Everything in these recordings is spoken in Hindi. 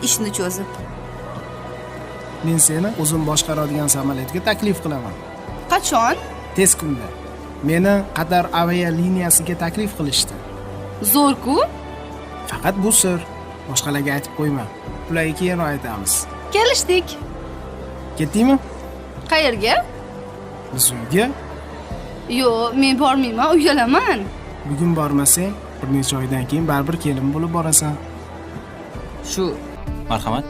ishni cho'zib. Men seni o'zim boshqaradigan samolyotga taklif qilaman. Qachon? Tez kunda. Meni Qatar avialiniyasiga taklif qilishdi. Zo'r-ku? Faqat bu sir. Boshqalarga aytib qo'yma. Ularga keyin aytamiz. Kelishdik. Ketdingmi? Qayerga? Biz uyga. Yo'q, men bormayman, uyalaman. Bugun bormasang, bir necha oydan keyin baribir kelin bo'lib borasan. Shu. Marhamat.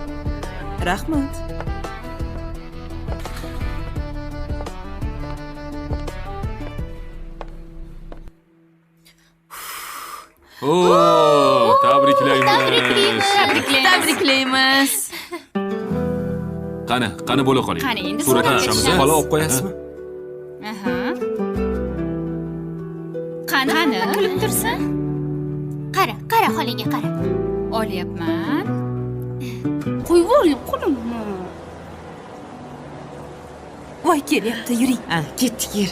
Rahmat. Tabriklaymiz. Tabriklaymiz. Qani bo'la qoling. Qani, endi suratga suratga tushamiz. tushamiz. Qola olib qo'yasizmi? Aha. Qani, kulib tursin. Qara xolaga qara. Olyapman. Qo'yib yuboring qo'limni. Voy, kelyapti, yuring. Ketdik, yer.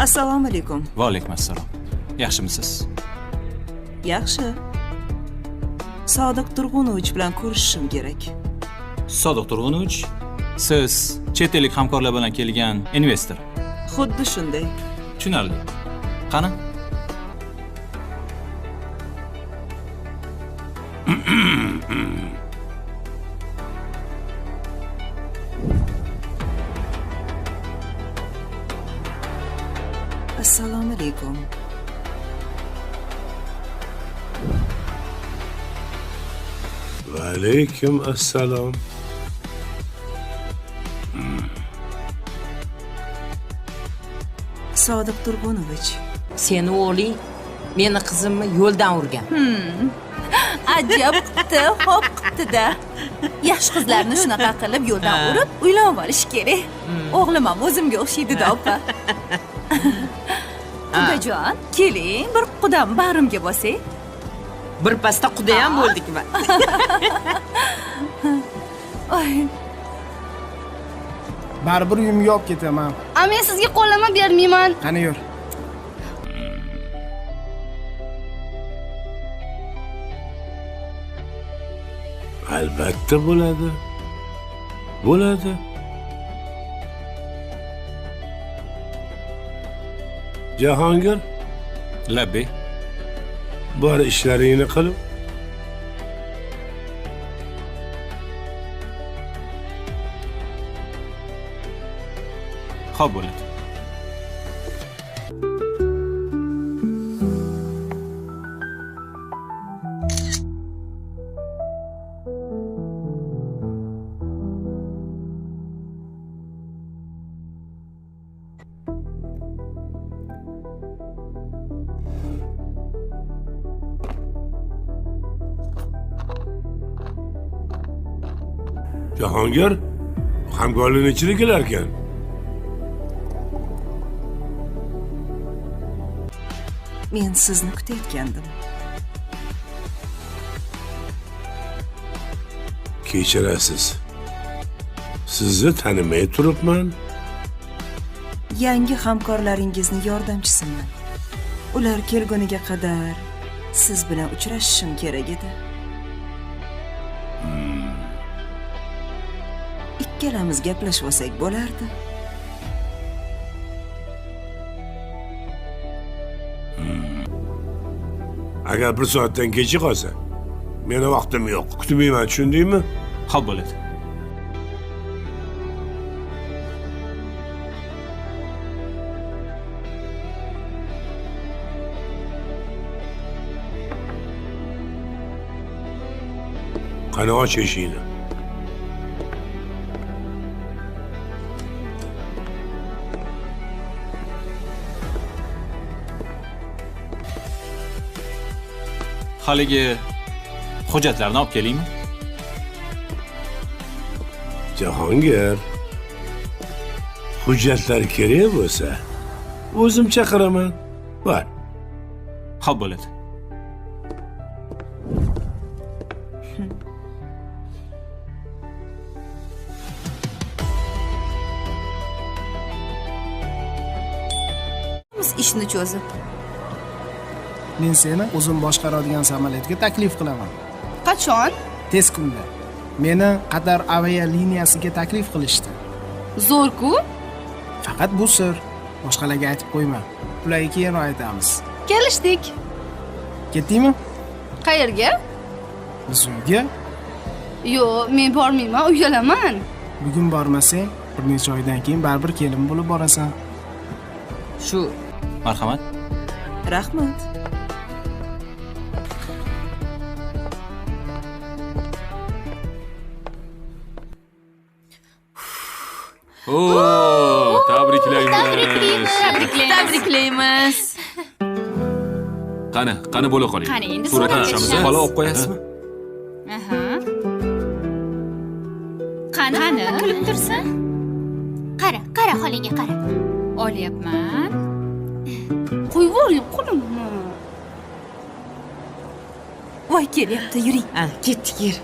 Assalomu alaykum. Va alaykum assalom. Yaxshimisiz? Yaxshi. Sodiq Turg'unovich bilan ko'rishishim kerak. Sodiq Turg'unovich, siz chet ellik hamkorlar bilan kelgan investor. Xuddi shunday. Tushunarli. Qani? Assalomu alaykum. Va alaykum assalom. Sodiq Turg'unovich. Seni o'g'ling meni qizimni yo'ldan urgan. Ajab qipti, xo'p qipti-da. Yaxshi qizlarni shunaqa qilib yo'ldan urib, uylanib olish kerak. O'g'lim ham o'zimga o'xshaydi-da, opa. Qudajon, keling, bir qudam bag'rimga bosing. Bir pasda quda ham bo'ldikmi? Oy, Baribir uyimga olib ketaman. men sizga qo'llama bermayman. Qani yur. Albatta bo'ladi. Bo'ladi. Jahongir, Labbi. bor ishlaringni qilib. Xo'p bo'ladi. Jahongir, hamkorlikni ichida kelar ekan. Men sizni kutayotgandim. Kechirasiz. Sizni tanimay turibman. Yangi hamkorlaringizni yordamchisiman. Ular kelguniga qadar siz bilan uchrashishim kerak edi. Ikkalamiz gaplashib olsak bo'lardi. agar bir soatdan kechi qolsa meni vaqtim yo'q, kutmayman, tushundingmi? Xo'p bo'ladi. Qani och eshikni. Haligi hujjatlarni olib kelingmi? Jahongir, hujjatlar kerak bo'lsa, o'zim chaqiraman. Bor. Xo'p bo'ladi. Biz ishni cho'zib. Men seni o'zim boshqaradigan samolyotga taklif qilaman. Qachon? Tez kunda. Meni Qatar avialiniyasiga taklif qilishdi. Zo'r-ku. Faqat bu sir. Boshqalarga aytib qo'yma. Ularga keyinroq aytamiz. Kelishdik. Ketdingmi? Qayerga? Biz uyga. Yo'q, men bormayman, uyalaman. Bugun bormasang, bir necha oydan keyin baribir kelin bo'lib borasan. Shu Marhamat. Rahmat. Tabriklaymiz. Tabriklaymiz. Qani bo'la qoling. Qani, endi Suratga suratga tushamiz. tushamiz. Qola olib qo'yasizmi? Aha. Qani, kulib tursin. Qara holiga qara. Olyapman. Qo'yib yuboring, qo'limni. Voy, kelyapti, yuring. ha, ketdik yer.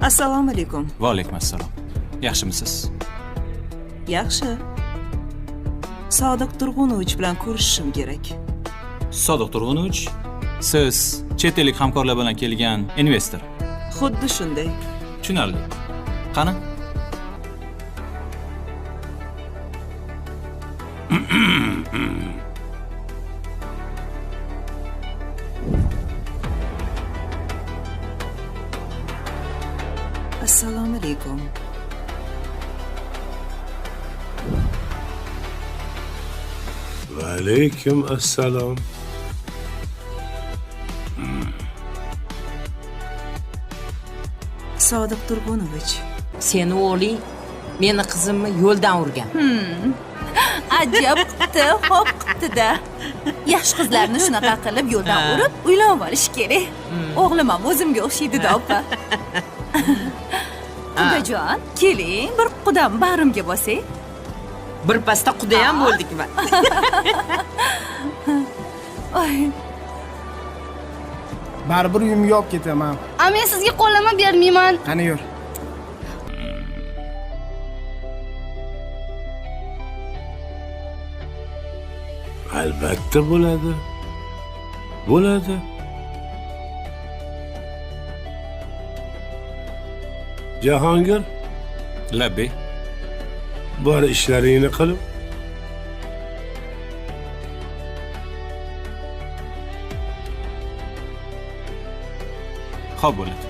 Assalomu alaykum. Va alaykum assalom. Yaxshimisiz? Yaxshi. Sodiq Turg'unovich bilan ko'rishishim kerak. Sodiq Turg'unovich, siz chet ellik hamkorlar bilan kelgan investor. Xuddi shunday. Tushunarli. Qani? Assalomu alaykum. Va alaykum assalom. Sodiq Turg'unovich. Seni o'g'ling meni qizimni yo'ldan urgan. Ajab qipti, xo'p qipti-da. Yosh qizlarni shunaqa qilib yo'ldan urib, uylanib olish kerak. O'g'lim ham o'zimga o'xshaydi-da, opa. Qudajon, keling, bir qudam bag'rimga bosing. Bir pasda quda ham bo'ldikmi? Oy, Baribir uyimga olib ketaman. A men sizga qo'lama bermayman. Qani yur. Albatta bo'ladi. Bo'ladi. Jahongir, Labbi. bor ishlaringni qilib. Xo'p bo'ladi.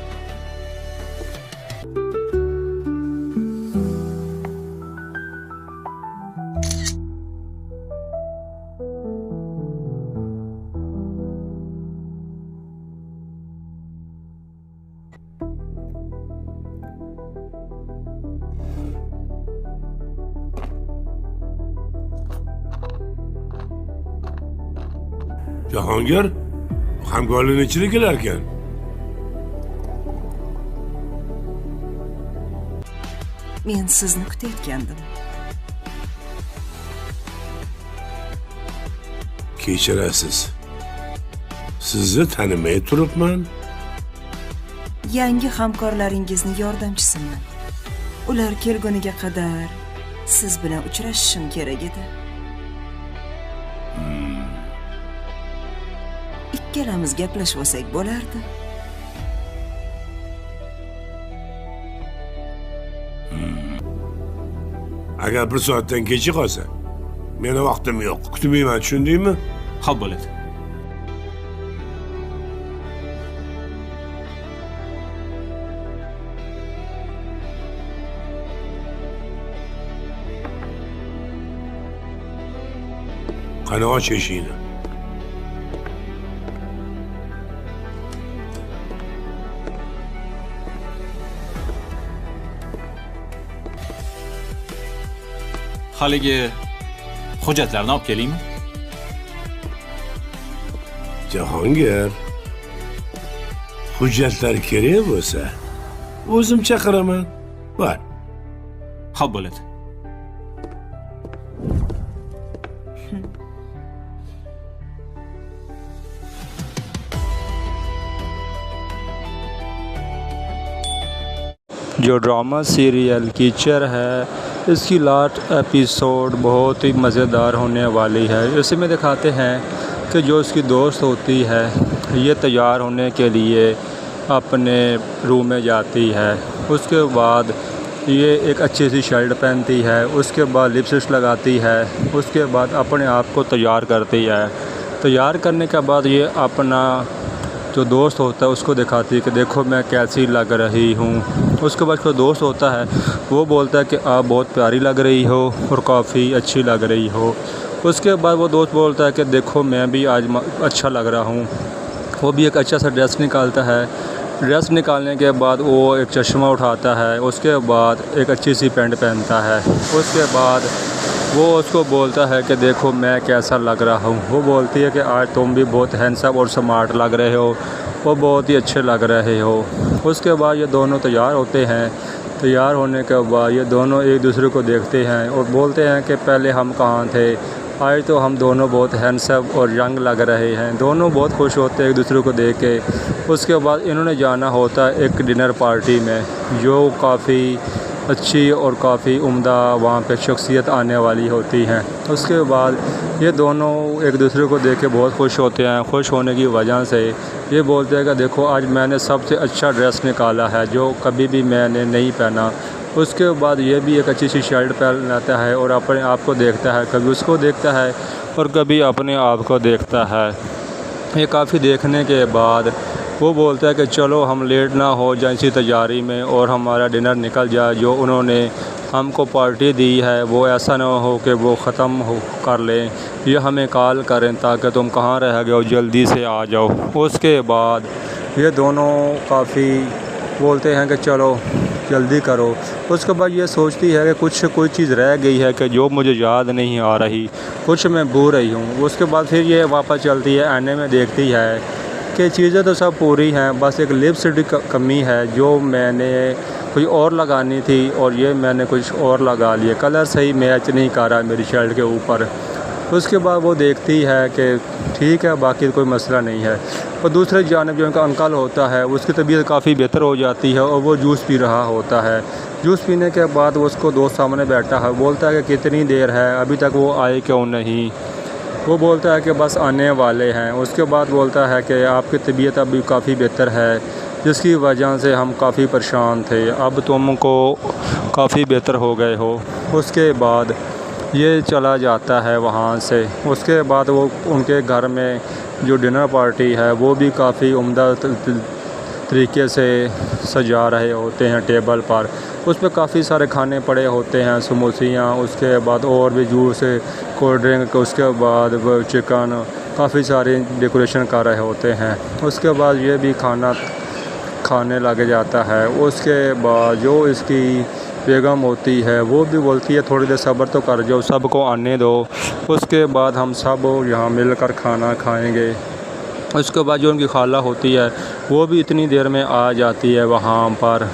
Jahongir, hamkorlikni ichida kelarkan. Men sizni kutayotgandim. Kechirasiz. Sizni tanimay turibman. Yangi hamkorlaringizni yordamchisiman. Ular kelguniga qadar siz bilan uchrashishim kerak edi. Ikkalamiz gaplashib olsak bo'lardi. Agar bir soatdan kecha qolsa, meni vaqtim yo'q. Kutmayman, tushundingmi? Xo'p bo'ladi. Qani och eshikni. Haligi hujjatlarni olib kelingmi? Jahongir, hujjatlar kerak bo'lsa, o'zim chaqiraman. Bor. Xo'p bo'ladi. जो ड्रामा सीरियल कीचर है, इसकी लास्ट एपिसोड बहुत ही मज़ेदार होने वाली है। इसमें दिखाते हैं कि जो उसकी दोस्त होती है, ये तैयार होने के लिए अपने रूम में जाती है। उसके बाद ये एक अच्छी सी शर्ट पहनती है, उसके बाद लिपस्टिक लगाती है, उसके बाद अपने आप को तैयार करती है। तैयार करने के बाद ये अपना जो दोस्त होता है उसको दिखाती है कि देखो मैं कैसी लग रही हूँ। उसके बाद जो दोस्त होता है वो बोलता है कि आप बहुत प्यारी लग रही हो और काफ़ी अच्छी लग रही हो। उसके बाद वो दोस्त बोलता है कि देखो मैं भी आज अच्छा लग रहा हूँ। वो भी एक अच्छा सा ड्रेस निकालता है। ड्रेस निकालने के बाद वो एक चश्मा उठाता है, उसके बाद एक अच्छी सी पैंट पहनता है। उसके बाद वो उसको बोलता है कि देखो मैं कैसा लग रहा हूँ। वो बोलती है कि आज तुम भी बहुत हैंडसम और स्मार्ट लग रहे हो, वो बहुत ही अच्छे लग रहे हो। उसके बाद ये दोनों तैयार होते हैं। तैयार होने के बाद ये दोनों एक दूसरे को देखते हैं और बोलते हैं कि पहले हम कहाँ थे, आज तो हम दोनों बहुत हैंडसम और यंग लग रहे हैं। दोनों बहुत खुश होते हैं एक दूसरे को देख के। उसके बाद इन्होंने जाना होता है एक डिनर पार्टी में, जो काफ़ी अच्छी और काफ़ी उम्दा वहाँ पे शख्सियत आने वाली होती हैं। उसके बाद ये दोनों एक दूसरे को देख के बहुत खुश होते हैं। खुश होने की वजह से ये बोलते हैं कि देखो आज मैंने सबसे अच्छा ड्रेस निकाला है जो कभी भी मैंने नहीं पहना। उसके बाद ये भी एक अच्छी सी शर्ट पहन लेता है और अपने आप को देखता है, कभी उसको देखता है और कभी अपने आप को देखता है। ये काफ़ी देखने के बाद वो बोलता है कि चलो हम लेट ना हो जाए इसी तैयारी में और हमारा डिनर निकल जाए। जो उन्होंने हमको पार्टी दी है वो ऐसा ना हो कि वो ख़त्म हो कर लें, ये हमें कॉल करें ताकि तुम कहाँ रह गए हो, जल्दी से आ जाओ। उसके बाद ये दोनों काफ़ी बोलते हैं कि चलो जल्दी करो। उसके बाद ये सोचती है कि कोई चीज़ रह गई है कि जो मुझे याद नहीं आ रही, कुछ मैं भूल रही हूँ। उसके बाद फिर ये वापस चलती है, आईने में देखती है कि चीज़ें तो सब पूरी हैं, बस एक लिपस्टिक कमी है जो मैंने कोई और लगानी थी और ये मैंने कुछ और लगा लिया, कलर सही मैच नहीं कर रहा मेरी शर्ट के ऊपर। उसके बाद वो देखती है कि ठीक है, बाकी कोई मसला नहीं है। और दूसरे जानिब जो उनका अंकल होता है उसकी तबीयत काफ़ी बेहतर हो जाती है और वो जूस पी रहा होता है। जूस पीने के बाद वो उसको दोस्त सामने बैठा है, बोलता है कि कितनी देर है, अभी तक वो आए क्यों नहीं। वो बोलता है कि बस आने वाले हैं। उसके बाद बोलता है कि आपकी तबीयत अभी काफ़ी बेहतर है, जिसकी वजह से हम काफ़ी परेशान थे, अब तुमको काफ़ी बेहतर हो गए हो। उसके बाद ये चला जाता है वहाँ से। उसके बाद वो उनके घर में जो डिनर पार्टी है वो भी काफ़ी उम्दा तरीके से सजा रहे होते हैं टेबल पर। उस पर काफ़ी सारे खाने पड़े होते हैं, समोसियाँ, उसके बाद और भी जूस, कोल्ड ड्रिंक, उसके बाद वो चिकन, काफ़ी सारे डेकोरेशन कर रहे होते हैं। उसके बाद ये भी खाना खाने लग जाता है। उसके बाद जो इसकी बेगम होती है वो भी बोलती है थोड़ी देर सब्र तो कर जाओ, सबको आने दो। उसके बाद हम सब यहाँ मिलकर खाना खाएंगे। उसके बाद जो उनकी खाला होती है वो भी इतनी देर में आ जाती है वहाँ पर।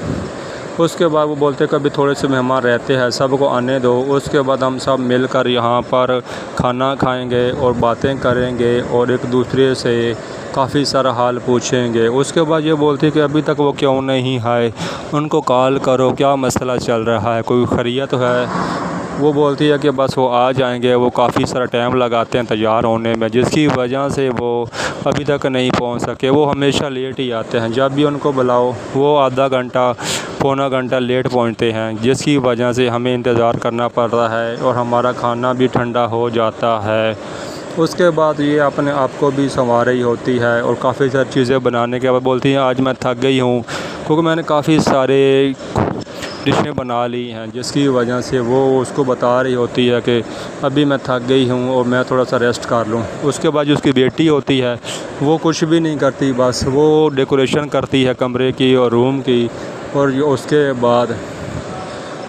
उसके बाद वो बोलते हैं कभी थोड़े से मेहमान रहते हैं, सबको आने दो। उसके बाद हम सब मिलकर यहाँ पर खाना खाएंगे और बातें करेंगे और एक दूसरे से काफ़ी सारा हाल पूछेंगे। उसके बाद ये बोलती है कि अभी तक वो क्यों नहीं आए, उनको कॉल करो, क्या मसला चल रहा है, कोई खैरियत तो है। वो बोलती है कि बस वो आ जाएंगे, वो काफ़ी सारा टाइम लगाते हैं तैयार होने में, जिसकी वजह से वो अभी तक नहीं पहुंच सके। वो हमेशा लेट ही आते हैं, जब भी उनको बुलाओ वो आधा घंटा पौना घंटा लेट पहुंचते हैं, जिसकी वजह से हमें इंतज़ार करना पड़ रहा है और हमारा खाना भी ठंडा हो जाता है। उसके बाद ये अपने आप को भी संवार रही होती है और काफ़ी सारी चीज़ें बनाने के बाद बोलती हैं आज मैं थक गई हूँ, क्योंकि मैंने काफ़ी सारे डिशें बना ली हैं, जिसकी वजह से वो उसको बता रही होती है कि अभी मैं थक गई हूँ और मैं थोड़ा सा रेस्ट कर लूँ। उसके बाद जो उसकी बेटी होती है वो कुछ भी नहीं करती, बस वो डेकोरेशन करती है कमरे की और रूम की। और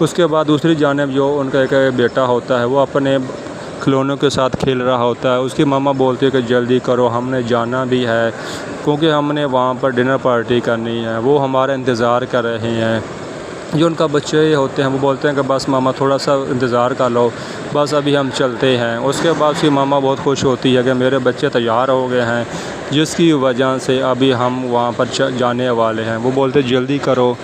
उसके बाद दूसरी जानिब जो उनका एक बेटा होता है वो अपने खिलौनों के साथ खेल रहा होता है। उसकी मामा बोलती है कि जल्दी करो, हमने जाना भी है, क्योंकि हमने वहाँ पर डिनर पार्टी करनी है, वो हमारा इंतज़ार कर रहे हैं। जो उनका बच्चे होते हैं वो बोलते हैं कि बस मामा थोड़ा सा इंतज़ार कर लो, बस अभी हम चलते हैं। उसके बाद उसकी मामा बहुत खुश होती है कि मेरे बच्चे तैयार हो गए हैं, जिसकी वजह से अभी हम वहाँ पर जाने वाले हैं। वो बोलते जल्दी करो,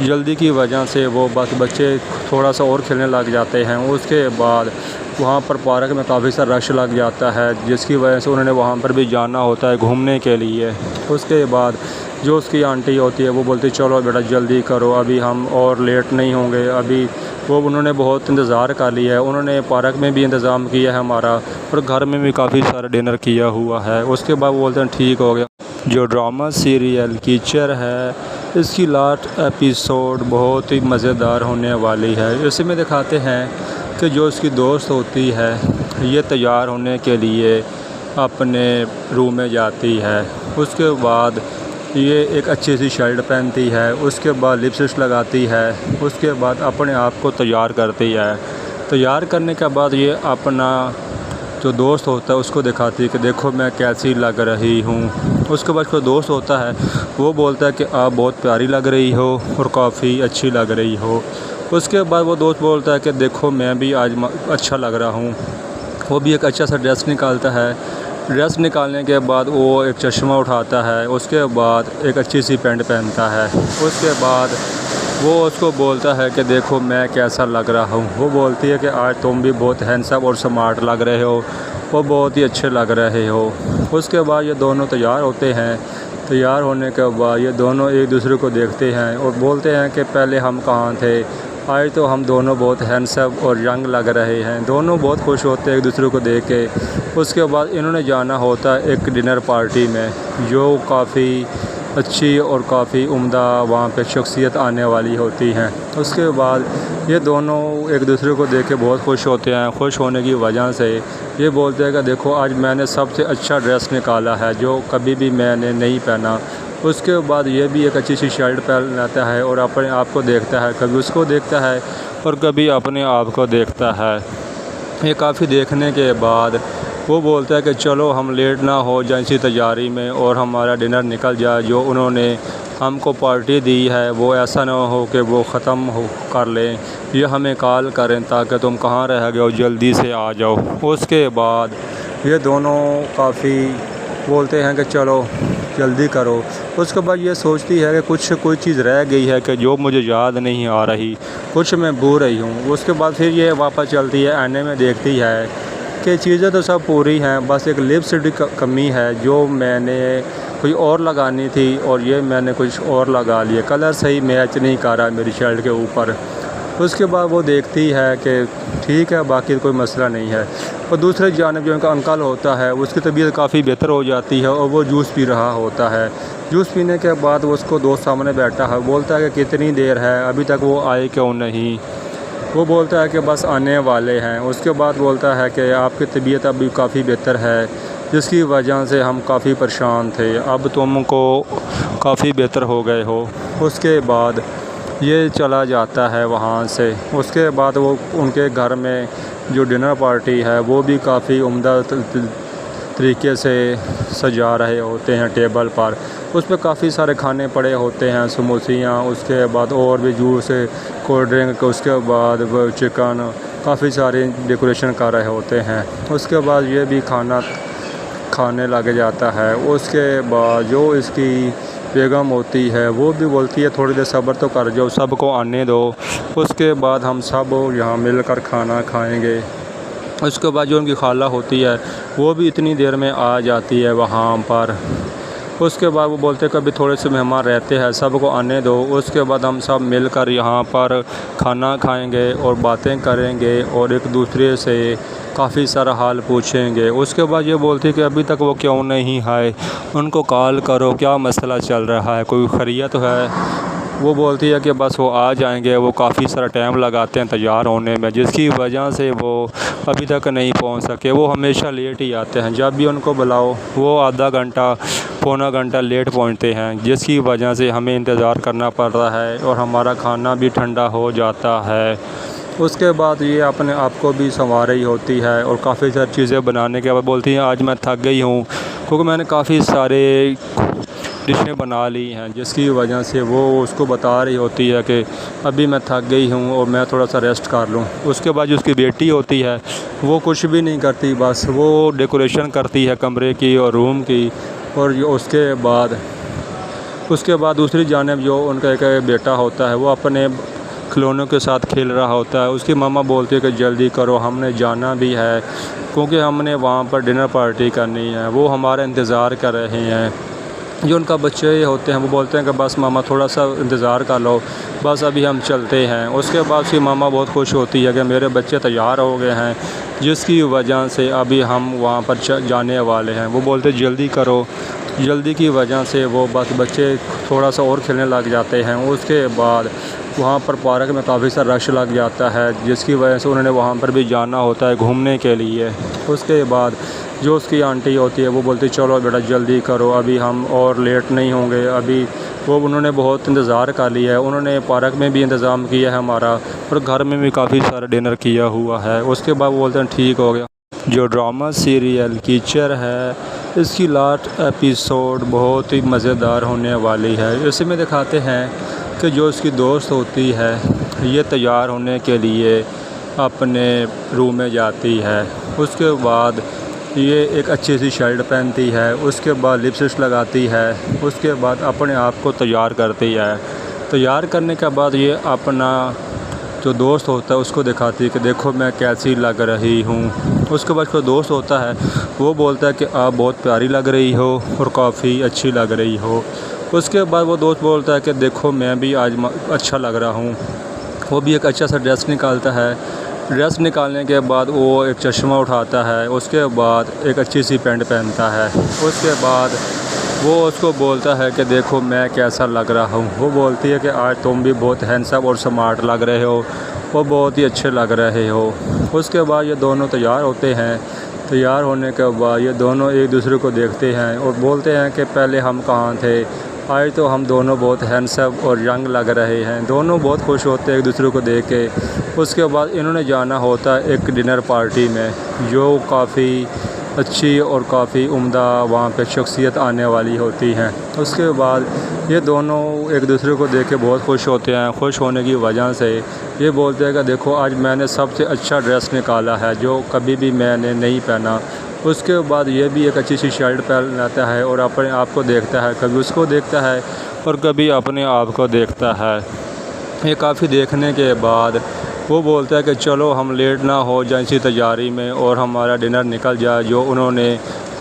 जल्दी की वजह से वो बस बच्चे थोड़ा सा और खेलने लग जाते हैं। उसके बाद वहाँ पर पार्क में काफ़ी सारा रश लग जाता है, जिसकी वजह से उन्होंने वहाँ पर भी जाना होता है घूमने के लिए। उसके बाद जो उसकी आंटी होती है वो बोलती चलो बेटा जल्दी करो, अभी हम और लेट नहीं होंगे। अभी उन्होंने बहुत इंतज़ार कर लिया है, उन्होंने पार्क में भी इंतज़ाम किया है हमारा, और घर में भी काफ़ी सारा डिनर किया हुआ है। उसके बाद वो बोलते हैं ठीक हो गया। जो ड्रामा सीरियल कीचड़ है इसकी लास्ट एपिसोड बहुत ही मज़ेदार होने वाली है। इसमें दिखाते हैं कि जो उसकी दोस्त होती है ये तैयार होने के लिए अपने रूम में जाती है। उसके बाद ये एक अच्छी सी शर्ट पहनती है, उसके बाद लिपस्टिक लगाती है, उसके बाद अपने आप को तैयार करती है। तैयार करने के बाद ये अपना जो दोस्त होता है उसको दिखाती है कि देखो मैं कैसी लग रही हूँ। उसके बाद जो दोस्त होता है वो बोलता है कि आप बहुत प्यारी लग रही हो और काफ़ी अच्छी लग रही हो। उसके बाद वो दोस्त बोलता है कि देखो मैं भी आज अच्छा लग रहा हूँ। वो भी एक अच्छा सा ड्रेस निकालता है। ड्रेस निकालने के बाद वो एक चश्मा उठाता है, उसके बाद एक अच्छी सी पैंट पहनता है। उसके बाद वो उसको बोलता है कि देखो मैं कैसा लग रहा हूँ। वो बोलती है कि आज तुम भी बहुत हैंडसम और स्मार्ट लग रहे हो, वो बहुत ही अच्छे लग रहे हो। उसके बाद ये दोनों तैयार होते हैं। तैयार होने के बाद ये दोनों एक दूसरे को देखते हैं और बोलते हैं कि पहले हम कहाँ थे, आज तो हम दोनों बहुत हैंडसम और यंग लग रहे हैं। दोनों बहुत खुश होते हैं एक दूसरे को देख के। उसके बाद इन्होंने जाना होता है एक डिनर पार्टी में, जो काफ़ी अच्छी और काफ़ी उम्दा वहाँ पे शख्सियत आने वाली होती हैं। उसके बाद ये दोनों एक दूसरे को देख के बहुत खुश होते हैं। खुश होने की वजह से ये बोलते हैं कि देखो आज मैंने सबसे अच्छा ड्रेस निकाला है जो कभी भी मैंने नहीं पहना। उसके बाद ये भी एक अच्छी सी शर्ट पहन लेता है और अपने आप को देखता है, कभी उसको देखता है और कभी अपने आप को देखता है। ये काफ़ी देखने के बाद वो बोलता है कि चलो हम लेट ना हो जाए इसी तैयारी में और हमारा डिनर निकल जाए। जो उन्होंने हमको पार्टी दी है वो ऐसा ना हो कि वो ख़त्म हो कर लें, ये हमें कॉल करें ताकि तुम कहाँ रह गए हो जल्दी से आ जाओ। उसके बाद ये दोनों काफ़ी बोलते हैं कि चलो जल्दी करो। उसके बाद ये सोचती है कि कोई चीज़ रह गई है कि जो मुझे याद नहीं आ रही, कुछ मैं भूल रही हूँ। उसके बाद फिर ये वापस चलती है, आईने में देखती है कि चीज़ें तो सब पूरी हैं, बस एक लिपस्टिक कमी है जो मैंने कोई और लगानी थी और ये मैंने कुछ और लगा लिया, कलर सही मैच नहीं कर रहा मेरी शर्ट के ऊपर। उसके बाद वो देखती है कि ठीक है बाकी कोई मसला नहीं है। और दूसरे जानिब जो उनका अंकल होता है उसकी तबीयत काफ़ी बेहतर हो जाती है और वो जूस पी रहा होता है। जूस पीने के बाद वो उसको दोस्त सामने बैठा है, बोलता है कि कितनी देर है अभी तक वो आए क्यों नहीं। वो बोलता है कि बस आने वाले हैं। उसके बाद बोलता है कि आपकी तबीयत अभी काफ़ी बेहतर है, जिसकी वजह से हम काफ़ी परेशान थे, अब तुमको काफ़ी बेहतर हो गए हो। उसके बाद ये चला जाता है वहाँ से। उसके बाद वो उनके घर में जो डिनर पार्टी है वो भी काफ़ी उम्दा तरीके से सजा रहे होते हैं टेबल पर। उस पर काफ़ी सारे खाने पड़े होते हैं, समोसियाँ, उसके बाद और भी जूस, कोल्ड ड्रिंक, उसके बाद वो चिकन, काफ़ी सारे डेकोरेशन कर रहे होते हैं। उसके बाद ये भी खाना खाने लग जाता है। उसके बाद जो इसकी बेगम होती है वो भी बोलती है थोड़ी देर सब्र तो कर जाओ, सबको आने दो, उसके बाद हम सब यहाँ मिलकर खाना खाएंगे। उसके बाद जो उनकी खाला होती है वो भी इतनी देर में आ जाती है वहाँ पर। उसके बाद वो बोलते हैं कि अभी थोड़े से मेहमान रहते हैं, सबको आने दो, उसके बाद हम सब मिलकर यहाँ पर खाना खाएंगे और बातें करेंगे और एक दूसरे से काफ़ी सारा हाल पूछेंगे। उसके बाद ये बोलती है कि अभी तक वो क्यों नहीं आए, उनको कॉल करो, क्या मसला चल रहा है, कोई खैरियत है। वो बोलती है कि बस वो आ जाएंगे, वो काफ़ी सारा टाइम लगाते हैं तैयार होने में, जिसकी वजह से वो अभी तक नहीं पहुंच सके। वो हमेशा लेट ही आते हैं, जब भी उनको बुलाओ वो आधा घंटा पौना घंटा लेट पहुंचते हैं, जिसकी वजह से हमें इंतज़ार करना पड़ रहा है और हमारा खाना भी ठंडा हो जाता है। उसके बाद ये अपने आप को भी संवार रही होती है और काफ़ी सारी चीज़ें बनाने के बाद बोलती हैं आज मैं थक गई हूँ, क्योंकि मैंने काफ़ी सारे डिशें बना ली हैं, जिसकी वजह से वो उसको बता रही होती है कि अभी मैं थक गई हूँ और मैं थोड़ा सा रेस्ट कर लूँ। उसके बाद जो उसकी बेटी होती है वो कुछ भी नहीं करती, बस वो डेकोरेशन करती है कमरे की और रूम की। और उसके बाद दूसरी जानिब जो उनका एक बेटा होता है वो अपने खिलौनों के साथ खेल रहा होता है। उसकी मम्मा बोलती है कि जल्दी करो, हमने जाना भी है, क्योंकि हमने वहाँ पर डिनर पार्टी करनी है, वो हमारा इंतज़ार कर रहे हैं। जो उनका बच्चे होते हैं वो बोलते हैं कि बस मामा थोड़ा सा इंतज़ार कर लो, बस अभी हम चलते हैं। उसके बाद उसकी मामा बहुत खुश होती है कि मेरे बच्चे तैयार हो गए हैं, जिसकी वजह से अभी हम वहाँ पर जाने वाले हैं। वो बोलते जल्दी करो, जल्दी की वजह से वो बस बच्चे थोड़ा सा और खेलने लग जाते हैं। उसके बाद वहाँ पर पार्क में काफ़ी सारा रश लग जाता है, जिसकी वजह से उन्होंने वहाँ पर भी जाना होता है घूमने के लिए। उसके बाद जो उसकी आंटी होती है वो बोलती चलो बेटा जल्दी करो, अभी हम और लेट नहीं होंगे। अभी वो उन्होंने बहुत इंतज़ार कर लिया है, उन्होंने पार्क में भी इंतज़ाम किया है हमारा, और घर में भी काफ़ी सारा डिनर किया हुआ है। उसके बाद वो बोलते हैं ठीक हो गया। जो ड्रामा सीरियल कीचड़ है इसकी लास्ट एपिसोड बहुत ही मज़ेदार होने वाली है। इसमें दिखाते हैं कि जो उसकी दोस्त होती है ये तैयार होने के लिए अपने रूम में जाती है। उसके बाद ये एक अच्छी सी शर्ट पहनती है, उसके बाद लिपस्टिक लगाती है, उसके बाद अपने आप को तैयार करती है। तैयार करने के बाद ये अपना जो दोस्त होता है उसको दिखाती है कि देखो मैं कैसी लग रही हूँ। उसके बाद जो दोस्त होता है वो बोलता है कि आप बहुत प्यारी लग रही हो और काफ़ी अच्छी लग रही हो। उसके बाद वो दोस्त बोलता है कि देखो मैं भी आज अच्छा लग रहा हूँ। वो भी एक अच्छा सा ड्रेस निकालता है। ड्रेस निकालने के बाद वो एक चश्मा उठाता है, उसके बाद एक अच्छी सी पैंट पहनता है। उसके बाद वो उसको बोलता है कि देखो मैं कैसा लग रहा हूँ। वो बोलती है कि आज तुम भी बहुत हैंडसम और स्मार्ट लग रहे हो, वो बहुत ही अच्छे लग रहे हो। उसके बाद ये दोनों तैयार होते हैं। तैयार होने के बाद ये दोनों एक दूसरे को देखते हैं और बोलते हैं कि पहले हम कहाँ थे, आज तो हम दोनों बहुत हैंडसम और यंग लग रहे हैं। दोनों बहुत खुश होते हैं एक दूसरे को देख के। उसके बाद इन्होंने जाना होता है एक डिनर पार्टी में, जो काफ़ी अच्छी और काफ़ी उम्दा वहाँ पे शख्सियत आने वाली होती हैं। उसके बाद ये दोनों एक दूसरे को देख के बहुत खुश होते हैं। खुश होने की वजह से ये बोलते हैं कि देखो आज मैंने सबसे अच्छा ड्रेस निकाला है जो कभी भी मैंने नहीं पहना। उसके बाद ये भी एक अच्छी सी शर्ट पहन लेता है और अपने आप को देखता है, कभी उसको देखता है और कभी अपने आप को देखता है। ये काफ़ी देखने के बाद वो बोलता है कि चलो हम लेट ना हो जाए इसी तैयारी में और हमारा डिनर निकल जाए। जो उन्होंने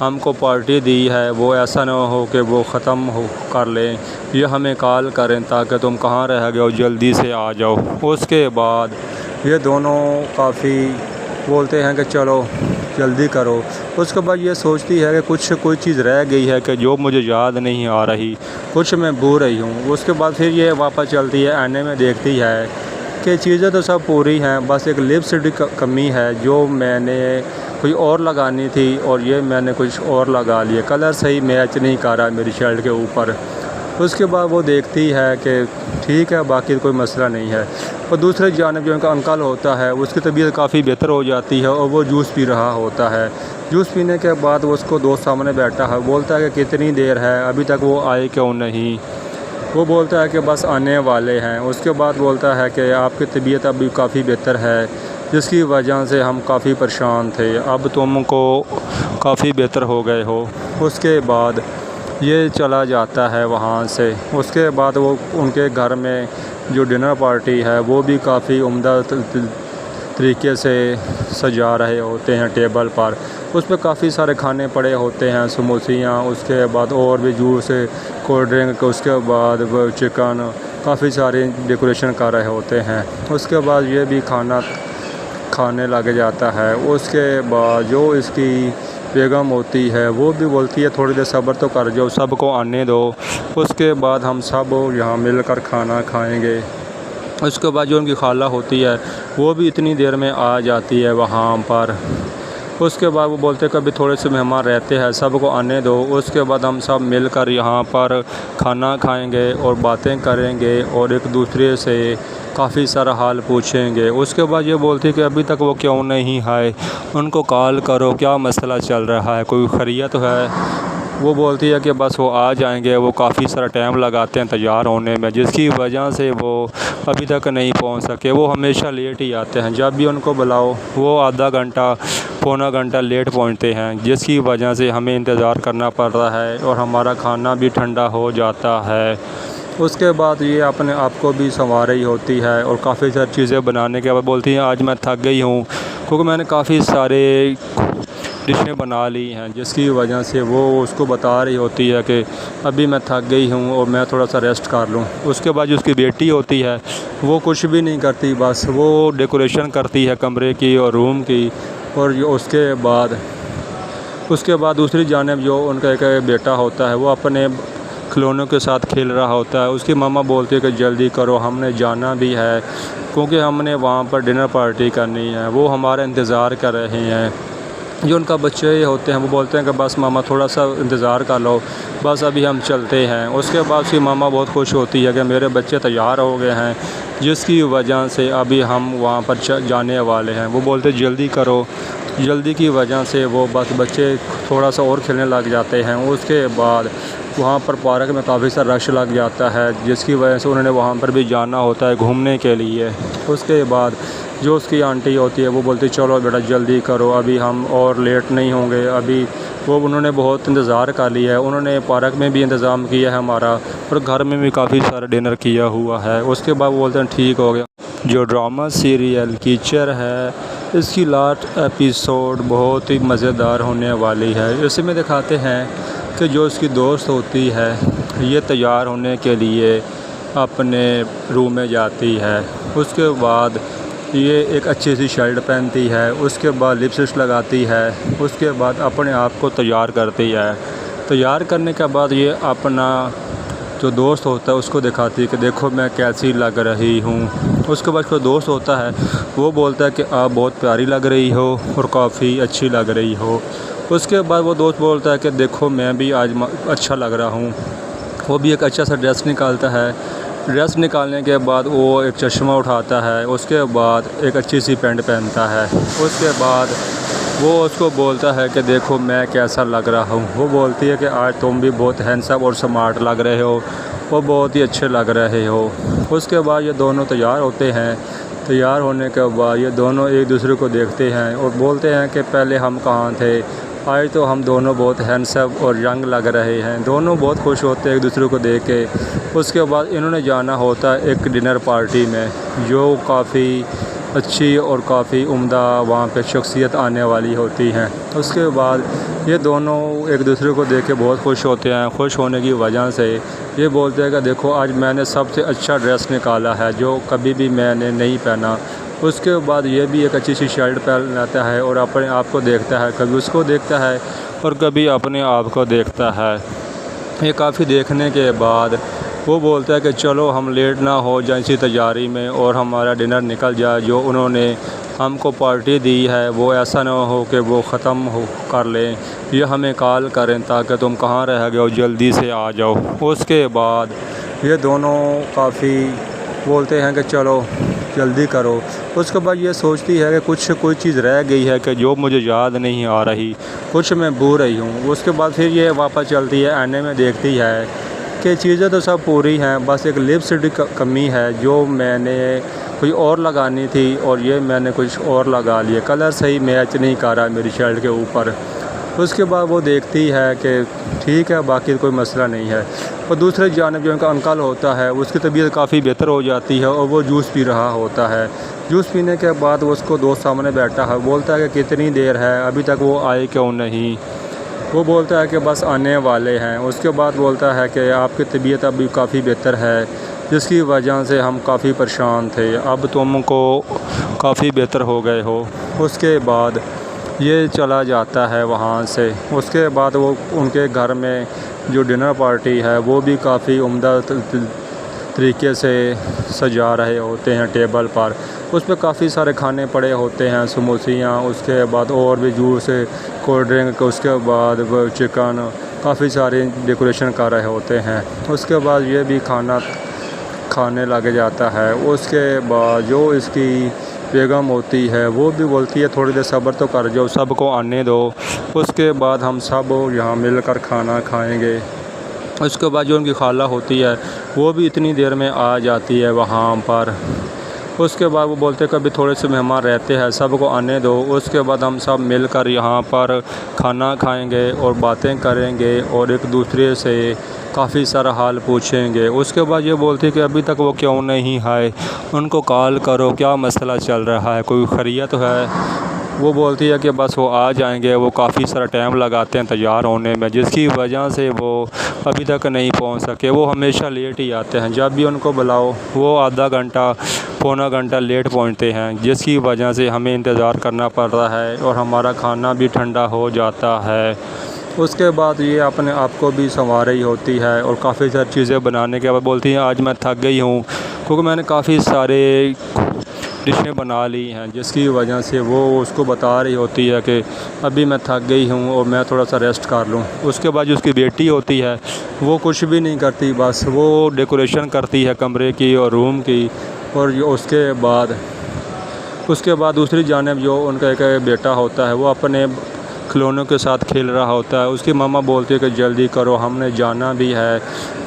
हमको पार्टी दी है वो ऐसा ना हो कि वो ख़त्म हो कर लें, ये हमें कॉल करें ताकि तुम कहाँ रह गए हो जल्दी से आ जाओ। उसके बाद ये दोनों काफ़ी बोलते हैं कि चलो जल्दी करो। उसके बाद ये सोचती है कि कोई चीज़ रह गई है कि जो मुझे याद नहीं आ रही, कुछ मैं भूल रही हूँ। उसके बाद फिर ये वापस चलती है, आने में देखती है कि चीज़ें तो सब पूरी हैं, बस एक लिपस्टिक कमी है जो मैंने कोई और लगानी थी और ये मैंने कुछ और लगा लिया, कलर सही मैच नहीं कर रहा मेरी शर्ट के ऊपर। उसके बाद वो देखती है कि ठीक है, बाकी कोई मसला नहीं है। और दूसरे जानब जो उनका अंकल होता है उसकी तबीयत काफ़ी बेहतर हो जाती है और वो जूस पी रहा होता है। जूस पीने के बाद वो उसको दोस्त सामने बैठा है, बोलता है कि कितनी देर है, अभी तक वो आए क्यों नहीं। वो बोलता है कि बस आने वाले हैं। उसके बाद बोलता है कि आपकी तबीयत अभी काफ़ी बेहतर है, जिसकी वजह से हम काफ़ी परेशान थे, अब तुमको काफ़ी बेहतर हो गए हो। उसके बाद ये चला जाता है वहाँ से। उसके बाद वो उनके घर में जो डिनर पार्टी है वो भी काफ़ी उम्दा तरीके से सजा रहे होते हैं टेबल पर। उस पर काफ़ी सारे खाने पड़े होते हैं, समोसियाँ, उसके बाद और भी जूस, कोल्ड ड्रिंक, उसके बाद वो चिकन, काफ़ी सारे डेकोरेशन कर रहे होते हैं। उसके बाद ये भी खाना खाने लग जाता है। उसके बाद जो इसकी बेगम होती है वो भी बोलती है थोड़ी देर सब्र तो कर जाओ, सबको आने दो, उसके बाद हम सब यहाँ मिलकर खाना खाएंगे। उसके बाद जो उनकी खाला होती है वो भी इतनी देर में आ जाती है वहाँ पर। उसके बाद वो बोलते हैं कभी थोड़े से मेहमान रहते हैं, सबको आने दो, उसके बाद हम सब मिलकर यहाँ पर खाना खाएंगे और बातें करेंगे और एक दूसरे से काफ़ी सारा हाल पूछेंगे। उसके बाद ये बोलती है कि अभी तक वो क्यों नहीं आए, उनको कॉल करो, क्या मसला चल रहा है, कोई खैरियत है। वो बोलती है कि बस वो आ जाएंगे, वो काफ़ी सारा टाइम लगाते हैं तैयार होने में, जिसकी वजह से वो अभी तक नहीं पहुंच सके। वो हमेशा लेट ही आते हैं, जब भी उनको बुलाओ वो आधा घंटा पौना घंटा लेट पहुंचते हैं, जिसकी वजह से हमें इंतज़ार करना पड़ रहा है और हमारा खाना भी ठंडा हो जाता है। उसके बाद ये अपने आप को भी संवार रही होती है और काफ़ी सारी चीज़ें बनाने के बाद बोलती हैं आज मैं थक गई हूँ, क्योंकि मैंने काफ़ी सारे डिशें बना ली हैं, जिसकी वजह से वो उसको बता रही होती है कि अभी मैं थक गई हूँ और मैं थोड़ा सा रेस्ट कर लूँ। उसके बाद जो उसकी बेटी होती है वो कुछ भी नहीं करती, बस वो डेकोरेशन करती है कमरे की और रूम की। और उसके बाद दूसरी जानिब जो उनका एक बेटा होता है वो अपने खिलौनों के साथ खेल रहा होता है। उसकी मामा बोलती है कि जल्दी करो, हमने जाना भी है, क्योंकि हमने वहाँ पर डिनर पार्टी करनी है, वो हमारा इंतज़ार कर रहे हैं। जो उनका बच्चे होते हैं वो बोलते हैं कि बस मामा थोड़ा सा इंतज़ार कर लो, बस अभी हम चलते हैं। उसके बाद उसकी मामा बहुत खुश होती है कि मेरे बच्चे तैयार हो गए हैं, जिसकी वजह से अभी हम वहाँ पर जाने वाले हैं। वो बोलते जल्दी करो, जल्दी की वजह से वो बस बच्चे थोड़ा सा और खेलने लग जाते हैं। उसके बाद वहाँ पर पार्क में काफ़ी सारा रश लग जाता है, जिसकी वजह से उन्होंने वहाँ पर भी जाना होता है घूमने के लिए। उसके बाद जो उसकी आंटी होती है वो बोलती चलो बेटा जल्दी करो, अभी हम और लेट नहीं होंगे। अभी वो उन्होंने बहुत इंतज़ार कर लिया है, उन्होंने पार्क में भी इंतज़ाम किया है हमारा और घर में भी काफ़ी सारा डिनर किया हुआ है। उसके बाद वो बोलते हैं ठीक हो गया। जो ड्रामा सीरियल कीचड़ है इसकी लास्ट एपिसोड बहुत ही मज़ेदार होने वाली है। इसमें दिखाते हैं कि जो उसकी दोस्त होती है ये तैयार होने के लिए अपने रूम में जाती है। उसके बाद ये एक अच्छी सी शर्ट पहनती है, उसके बाद लिपस्टिक लगाती है, उसके बाद अपने आप को तैयार करती है। तैयार करने के बाद ये अपना जो दोस्त होता है उसको दिखाती है कि देखो मैं कैसी लग रही हूँ। उसके बाद जो दोस्त होता है वो बोलता है कि आप बहुत प्यारी लग रही हो और काफ़ी अच्छी लग रही हो। उसके बाद वो दोस्त बोलता है कि देखो मैं भी आज अच्छा लग रहा हूँ। वो भी एक अच्छा सा ड्रेस निकालता है। ड्रेस निकालने के बाद वो एक चश्मा उठाता है, उसके बाद एक अच्छी सी पैंट पहनता है। उसके बाद वो उसको बोलता है कि देखो मैं कैसा लग रहा हूँ। वो बोलती है कि आज तुम भी बहुत हैंडसम और स्मार्ट लग रहे हो, वो बहुत ही अच्छे लग रहे हो। उसके बाद ये दोनों तैयार होते हैं। तैयार होने के बाद ये दोनों एक दूसरे को देखते हैं और बोलते हैं कि पहले हम कहाँ थे, आज तो हम दोनों बहुत हैंडसम और यंग लग रहे हैं। दोनों बहुत खुश होते हैं एक दूसरे को देख के। उसके बाद इन्होंने जाना होता है एक डिनर पार्टी में, जो काफ़ी अच्छी और काफ़ी उम्दा वहाँ पे शख्सियत आने वाली होती हैं। उसके बाद ये दोनों एक दूसरे को देख के बहुत खुश होते हैं। खुश होने की वजह से ये बोलते हैं कि देखो आज मैंने सबसे अच्छा ड्रेस निकाला है जो कभी भी मैंने नहीं पहना। उसके बाद ये भी एक अच्छी सी शर्ट पहन लेता है और अपने आप को देखता है, कभी उसको देखता है और कभी अपने आप को देखता है। ये काफ़ी देखने के बाद वो बोलता है कि चलो हम लेट ना हो जाए इसी तैयारी में और हमारा डिनर निकल जाए जो उन्होंने हमको पार्टी दी है वो ऐसा ना हो कि वो ख़त्म हो कर लें, ये हमें कॉल करें ताकि तुम कहाँ रह गए हो, जल्दी से आ जाओ। उसके बाद ये दोनों काफ़ी बोलते हैं कि चलो जल्दी करो। उसके बाद ये सोचती है कि कोई चीज़ रह गई है कि जो मुझे याद नहीं आ रही, कुछ मैं भूल रही हूँ। उसके बाद फिर ये वापस चलती है, आईने में देखती है कि चीज़ें तो सब पूरी हैं, बस एक लिपस्टिक कमी है जो मैंने कोई और लगानी थी और ये मैंने कुछ और लगा लिया, कलर सही मैच नहीं कर रहा मेरी शर्ट के ऊपर। उसके बाद वो देखती है कि ठीक है, बाकी कोई मसला नहीं है। और दूसरे जानब जो उनका अंकल होता है उसकी तबीयत काफ़ी बेहतर हो जाती है और वो जूस पी रहा होता है। जूस पीने के बाद वो उसको दोस्त सामने बैठा है, बोलता है कि कितनी देर है, अभी तक वो आए क्यों नहीं। वो बोलता है कि बस आने वाले हैं। उसके बाद बोलता है कि आपकी तबीयत अभी काफ़ी बेहतर है, जिसकी वजह से हम काफ़ी परेशान थे, अब तुमको काफ़ी बेहतर हो गए हो। उसके बाद ये चला जाता है वहाँ से। उसके बाद वो उनके घर में जो डिनर पार्टी है वो भी काफ़ी उम्दा तरीके से सजा रहे होते हैं टेबल पर। उस पर काफ़ी सारे खाने पड़े होते हैं, समोसियाँ, उसके बाद और भी जूस, कोल्ड ड्रिंक, उसके बाद वो चिकन, काफ़ी सारे डेकोरेशन कर रहे होते हैं। उसके बाद ये भी खाना खाने लग जाता है। उसके बाद जो इसकी बेगम होती है वो भी बोलती है थोड़ी देर सब्र तो कर जाओ, सबको आने दो, उसके बाद हम सब यहाँ मिलकर खाना खाएंगे। उसके बाद जो उनकी खाला होती है वो भी इतनी देर में आ जाती है वहाँ पर। उसके बाद वो बोलते हैं कि अभी थोड़े से मेहमान रहते हैं, सबको आने दो। उसके बाद हम सब मिलकर यहाँ पर खाना खाएंगे और बातें करेंगे और एक दूसरे से काफ़ी सारा हाल पूछेंगे। उसके बाद ये बोलती है कि अभी तक वो क्यों नहीं आए, उनको कॉल करो, क्या मसला चल रहा है, कोई खैरियत है। वो बोलती है कि बस वो आ जाएंगे, वो काफ़ी सारा टाइम लगाते हैं तैयार होने में, जिसकी वजह से वो अभी तक नहीं पहुंच सके। वो हमेशा लेट ही आते हैं, जब भी उनको बुलाओ वो आधा घंटा पौना घंटा लेट पहुंचते हैं, जिसकी वजह से हमें इंतज़ार करना पड़ रहा है और हमारा खाना भी ठंडा हो जाता है। उसके बाद ये अपने आप को भी संवार रही होती है और काफ़ी सारी चीज़ें बनाने के बाद बोलती हैं आज मैं थक गई हूँ, क्योंकि मैंने काफ़ी सारे डिशें बना ली हैं, जिसकी वजह से वो उसको बता रही होती है कि अभी मैं थक गई हूँ और मैं थोड़ा सा रेस्ट कर लूँ। उसके बाद जो उसकी बेटी होती है वो कुछ भी नहीं करती, बस वो डेकोरेशन करती है कमरे की और रूम की। और उसके बाद दूसरी जानिब जो उनका एक बेटा होता है वो अपने खिलौनों के साथ खेल रहा होता है। उसकी मम्मा बोलती है कि जल्दी करो, हमने जाना भी है,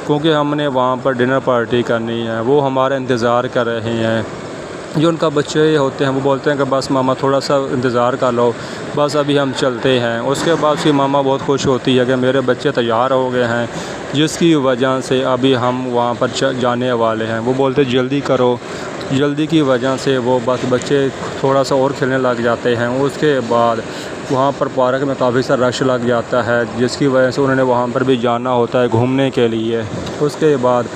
क्योंकि हमने वहाँ पर डिनर पार्टी करनी है, वो हमारा इंतज़ार कर रहे हैं। जो उनका बच्चे होते हैं वो बोलते हैं कि बस मामा थोड़ा सा इंतज़ार कर लो, बस अभी हम चलते हैं। उसके बाद उसकी मामा बहुत खुश होती है कि मेरे बच्चे तैयार हो गए हैं, जिसकी वजह से अभी हम वहाँ पर जाने वाले हैं। वो बोलते जल्दी करो, जल्दी की वजह से वो बस बच्चे थोड़ा सा और खेलने लग जाते हैं। उसके बाद वहाँ पर पार्क में काफ़ी सारा रश लग जाता है, जिसकी वजह से उन्होंने वहाँ पर भी जाना होता है घूमने के लिए। उसके बाद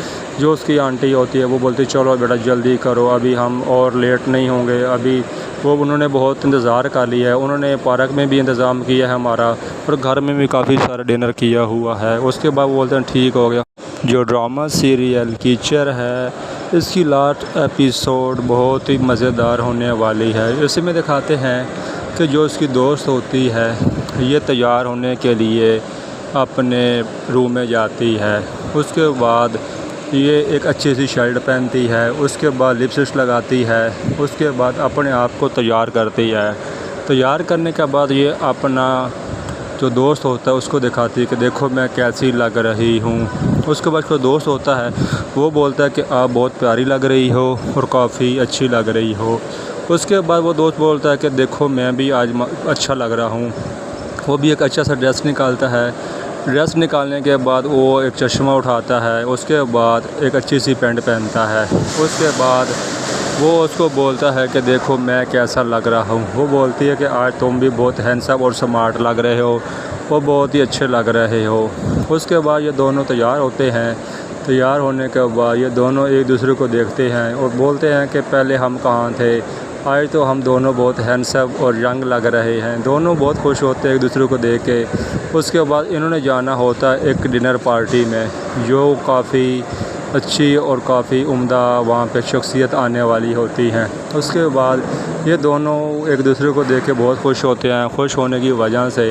जो उसकी आंटी होती है वो बोलती चलो बेटा जल्दी करो, अभी हम और लेट नहीं होंगे। अभी वो उन्होंने बहुत इंतज़ार कर लिया है, उन्होंने पार्क में भी इंतज़ाम किया है हमारा, और घर में भी काफ़ी सारा डिनर किया हुआ है। उसके बाद वो बोलते हैं ठीक हो गया। जो ड्रामा सीरियल कीचड़ है इसकी लास्ट एपिसोड बहुत ही मज़ेदार होने वाली है। इसमें दिखाते हैं कि जो उसकी दोस्त होती है ये तैयार होने के लिए अपने रूम में जाती है। उसके बाद ये एक अच्छी सी शर्ट पहनती है, उसके बाद लिपस्टिक लगाती है, उसके बाद अपने आप को तैयार करती है। तैयार करने के बाद ये अपना जो दोस्त होता है उसको दिखाती है कि देखो मैं कैसी लग रही हूँ। उसके बाद जो दोस्त होता है वो बोलता है कि आप बहुत प्यारी लग रही हो और काफ़ी अच्छी लग रही हो। उसके बाद वो दोस्त बोलता है कि देखो मैं भी आज अच्छा लग रहा हूँ। वो भी एक अच्छा सा ड्रेस निकालता है। ड्रेस निकालने के बाद वो एक चश्मा उठाता है, उसके बाद एक अच्छी सी पैंट पहनता है। उसके बाद वो उसको बोलता है कि देखो मैं कैसा लग रहा हूँ। वो बोलती है कि आज तुम भी बहुत हैंडसम और स्मार्ट लग रहे हो, वो बहुत ही अच्छे लग रहे हो। उसके बाद ये दोनों तैयार होते हैं। तैयार होने के बाद ये दोनों एक दूसरे को देखते हैं और बोलते हैं कि पहले हम कहाँ थे, आज तो हम दोनों बहुत हैंडसम और यंग लग रहे हैं। दोनों बहुत खुश होते हैं एक दूसरे को देख के। उसके बाद इन्होंने जाना होता है एक डिनर पार्टी में, जो काफ़ी अच्छी और काफ़ी उम्दा वहाँ पे शख्सियत आने वाली होती हैं। उसके बाद ये दोनों एक दूसरे को देख के बहुत खुश होते हैं। खुश होने की वजह से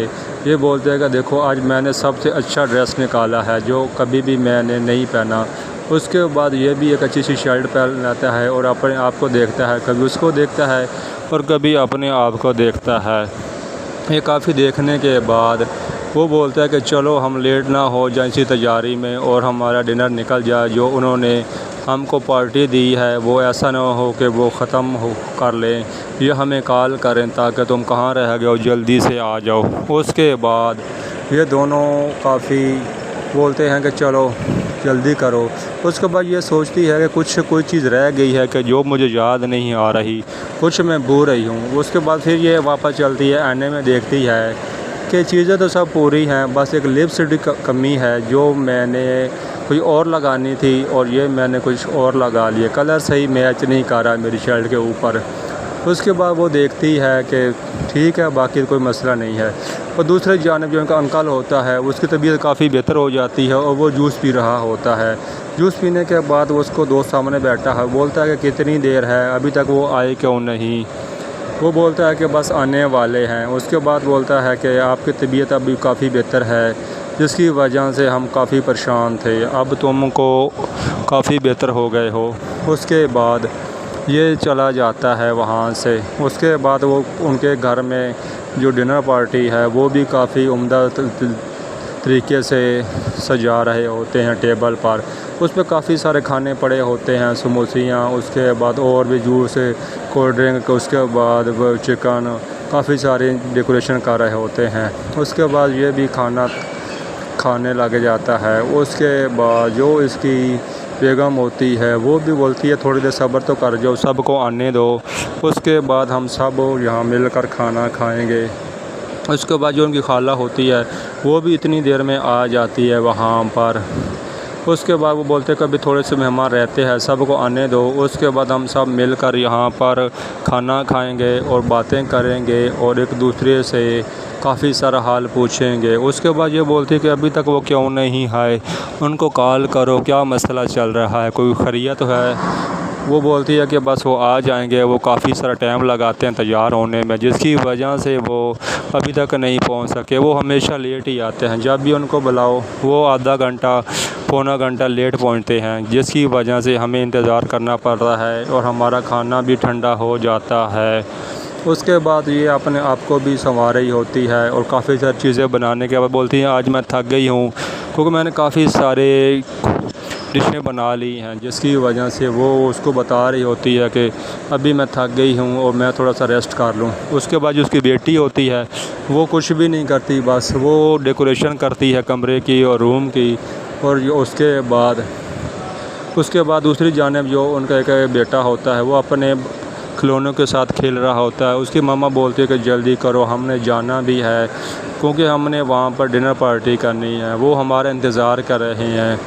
ये बोलते हैं कि देखो आज मैंने सबसे अच्छा ड्रेस निकाला है जो कभी भी मैंने नहीं पहना। उसके बाद ये भी एक अच्छी सी शर्ट पहन लेता है और अपने आप को देखता है, कभी उसको देखता है और कभी अपने आप को देखता है। ये काफ़ी देखने के बाद वो बोलता है कि चलो हम लेट ना हो जाए इसी तैयारी में और हमारा डिनर निकल जाए। जो उन्होंने हमको पार्टी दी है वो ऐसा ना हो कि वो ख़त्म हो कर लें, ये हमें कॉल करें ताकि तुम कहाँ रह गए हो, जल्दी से आ जाओ। उसके बाद ये दोनों काफ़ी बोलते हैं कि चलो जल्दी करो। उसके बाद ये सोचती है कि कोई चीज़ रह गई है कि जो मुझे याद नहीं आ रही, कुछ मैं भूल रही हूँ। उसके बाद फिर ये वापस चलती है, आने में देखती है कि चीज़ें तो सब पूरी हैं, बस एक लिपस्टिक कमी है जो मैंने कोई और लगानी थी और ये मैंने कुछ और लगा लिए, कलर सही मैच नहीं कर रहा मेरी शर्ट के ऊपर। उसके बाद वो देखती है कि ठीक है, बाकी कोई मसला नहीं है। और दूसरे जानिब जो उनका अंकल होता है उसकी तबीयत काफ़ी बेहतर हो जाती है और वो जूस पी रहा होता है। जूस पीने के बाद उसको दोस्त सामने बैठा है, बोलता है कि कितनी देर है, अभी तक वो आए क्यों नहीं। वो बोलता है कि बस आने वाले हैं। उसके बाद बोलता है कि आपकी तबीयत अभी काफ़ी बेहतर है, जिसकी वजह से हम काफ़ी परेशान थे, अब तुमको काफ़ी बेहतर हो गए हो। उसके बाद ये चला जाता है वहाँ से। उसके बाद वो उनके घर में जो डिनर पार्टी है वो भी काफ़ी उम्दा तरीके से सजा रहे होते हैं टेबल पर। उस पर काफ़ी सारे खाने पड़े होते हैं, समोसियाँ, उसके बाद और भी जूस, कोल्ड ड्रिंक, उसके बाद वो चिकन, काफ़ी सारे डेकोरेशन कर रहे होते हैं। उसके बाद ये भी खाना खाने लग जाता है। उसके बाद जो इसकी बेगम होती है वो भी बोलती है थोड़ी देर सब्र तो कर जाओ, सबको आने दो, उसके बाद हम सब यहाँ मिलकर खाना खाएंगे। उसके बाद जो उनकी खाला होती है वो भी इतनी देर में आ जाती है वहाँ पर। उसके बाद वो बोलते कभी थोड़े से मेहमान रहते हैं, सबको आने दो, उसके बाद हम सब मिलकर यहाँ पर खाना खाएंगे और बातें करेंगे और एक दूसरे से काफ़ी सारा हाल पूछेंगे। उसके बाद ये बोलती कि अभी तक वो क्यों नहीं आए, उनको कॉल करो, क्या मसला चल रहा है, कोई खैरियत है। वो बोलती है कि बस वो आ जाएंगे, वो काफ़ी सारा टाइम लगाते हैं तैयार होने में, जिसकी वजह से वो अभी तक नहीं पहुंच सके। वो हमेशा लेट ही आते हैं, जब भी उनको बुलाओ वो आधा घंटा पौना घंटा लेट पहुंचते हैं, जिसकी वजह से हमें इंतज़ार करना पड़ रहा है और हमारा खाना भी ठंडा हो जाता है। उसके बाद ये अपने आप को भी संवार रही होती है और काफ़ी सारी चीज़ें बनाने के बाद बोलती हैं आज मैं थक गई हूँ, क्योंकि मैंने काफ़ी सारे डिशें बना ली हैं, जिसकी वजह से वो उसको बता रही होती है कि अभी मैं थक गई हूँ और मैं थोड़ा सा रेस्ट कर लूँ। उसके बाद जो उसकी बेटी होती है वो कुछ भी नहीं करती, बस वो डेकोरेशन करती है कमरे की और रूम की। और उसके बाद दूसरी जानिब जो उनका एक बेटा होता है वो अपने खिलौनों के साथ खेल रहा होता है। उसकी मम्मा बोलती है कि जल्दी करो, हमने जाना भी है, क्योंकि हमने वहाँ पर डिनर पार्टी करनी है, वो हमारा इंतज़ार कर रहे हैं।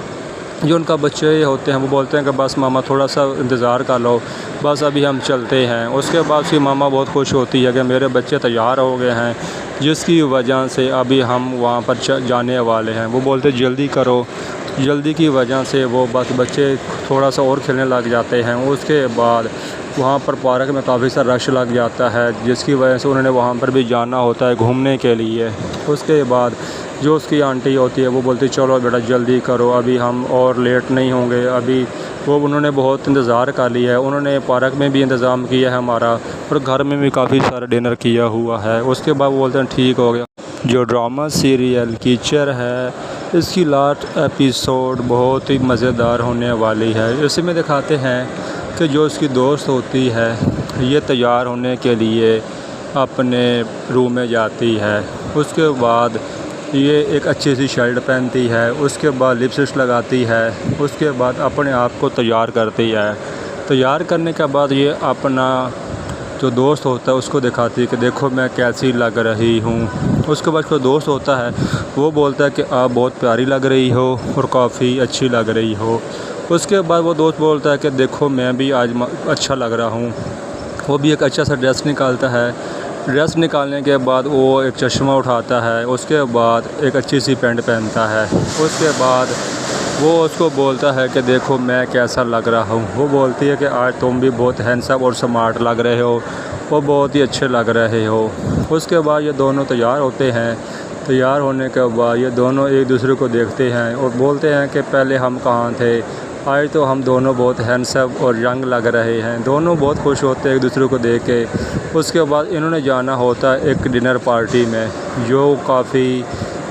जो उनका बच्चे होते हैं वो बोलते हैं कि बस मामा थोड़ा सा इंतज़ार कर लो, बस अभी हम चलते हैं। उसके बाद उसकी मामा बहुत खुश होती है कि मेरे बच्चे तैयार हो गए हैं, जिसकी वजह से अभी हम वहाँ पर जाने वाले हैं। वो बोलते जल्दी करो, जल्दी की वजह से वो बस बच्चे थोड़ा सा और खेलने लग जाते हैं। उसके बाद वहाँ पर पार्क में काफ़ी सारा रश लग जाता है, जिसकी वजह से उन्होंने वहाँ पर भी जाना होता है घूमने के लिए। उसके बाद जो उसकी आंटी होती है वो बोलती चलो बेटा जल्दी करो, अभी हम और लेट नहीं होंगे। अभी वो उन्होंने बहुत इंतज़ार कर लिया है, उन्होंने पार्क में भी इंतज़ाम किया है हमारा और घर में भी काफ़ी सारा डिनर किया हुआ है। उसके बाद वो बोलते हैं ठीक हो गया। जो ड्रामा सीरियल कीचड़ है इसकी लास्ट एपिसोड बहुत ही मज़ेदार होने वाली है। इसमें दिखाते हैं कि जो उसकी दोस्त होती है ये तैयार होने के लिए अपने रूम में जाती है। उसके बाद ये एक अच्छी सी शर्ट पहनती है, उसके बाद लिपस्टिक लगाती है, उसके बाद अपने आप को तैयार करती है। तैयार करने के बाद ये अपना जो दोस्त होता है उसको दिखाती है कि देखो मैं कैसी लग रही हूँ। उसके बाद जो दोस्त होता है वो बोलता है कि आप बहुत प्यारी लग रही हो और काफ़ी अच्छी लग रही हो। उसके बाद वो दोस्त बोलता है कि देखो मैं भी आज अच्छा लग रहा हूँ। वो भी एक अच्छा सा ड्रेस निकालता है। ड्रेस निकालने के बाद वो एक चश्मा उठाता है, उसके बाद एक अच्छी सी पैंट पहनता है। उसके बाद वो उसको बोलता है कि देखो मैं कैसा लग रहा हूँ। वो बोलती है कि आज तुम भी बहुत हैंडसम और स्मार्ट लग रहे हो, वो बहुत ही अच्छे लग रहे हो। उसके बाद ये दोनों तैयार होते हैं। तैयार होने के बाद ये दोनों एक दूसरे को देखते हैं और बोलते हैं कि पहले हम कहाँ थे, आज तो हम दोनों बहुत हैंडसम और यंग लग रहे हैं। दोनों बहुत खुश होते हैं एक दूसरे को देख के। उसके बाद इन्होंने जाना होता है एक डिनर पार्टी में, जो काफ़ी